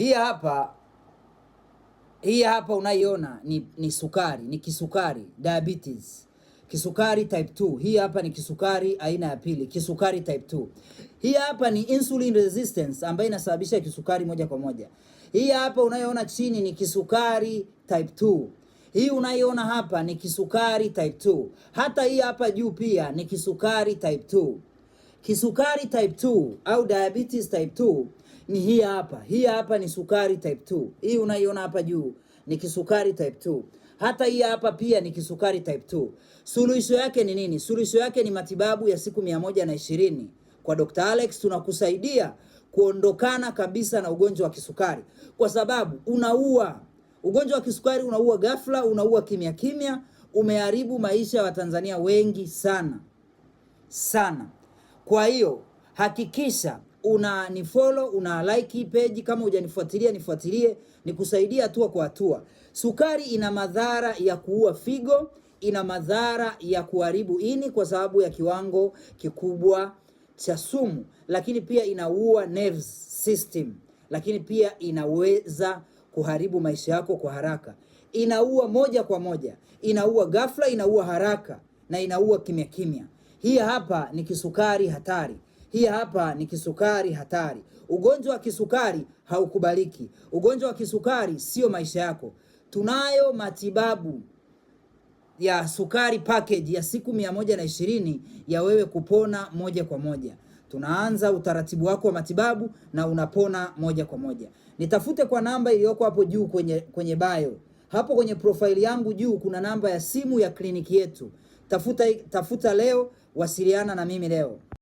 Hii hapa unaiona ni sukari, ni kisukari, diabetes. Kisukari type 2. Hii hapa ni kisukari aina ya pili, kisukari type 2. Hii hapa ni insulin resistance ambayo inasababisha kisukari moja kwa moja. Hii hapa unayoona chini ni kisukari type 2. Hii unaiona hapa ni kisukari type 2. Hata hii hapa juu pia ni kisukari type 2. Kisukari type 2 au diabetes type 2 ni hii hapa. Hii hapa ni sukari type 2. Hii unaiona hapa juu ni kisukari type 2. Hata hii hapa pia ni kisukari type 2. Suluhisho yake ni nini? Suluhisho yake ni matibabu ya siku 120. Kwa Dr. Alex tunakusaidia kuondokana kabisa na ugonjwa wa kisukari, kwa sababu unaua. Ugonjwa wa kisukari unaua ghafla, unaua kimya kimya, umeharibu maisha ya Watanzania wengi sana sana. Kwa hiyo hakikisha unanifollow, una like page. Kama hujanifuatilia nifuatilie, nikusaidia hatua kwa hatua. Sukari ina madhara ya kuua figo, ina madhara ya kuharibu ini kwa sababu ya kiwango kikubwa cha sumu, lakini pia inaua nerves system, lakini pia inaweza kuharibu maisha yako kwa haraka. Inaua moja kwa moja, inaua ghafla, inaua haraka na inaua kimya kimya. Hii hapa ni kisukari hatari. Hii hapa ni kisukari hatari. Ugonjwa wa kisukari haukubaliki. Ugonjwa wa kisukari sio maisha yako. Tunayo matibabu ya sukari package ya siku 120 ya wewe kupona moja kwa moja. Tunaanza utaratibu wako wa matibabu na unapona moja kwa moja. Nitafute kwa namba iliyoko hapo juu kwenye bio. Hapo kwenye profile yangu juu kuna namba ya simu ya kliniki yetu. Tafuta leo, wasiliana na mimi leo.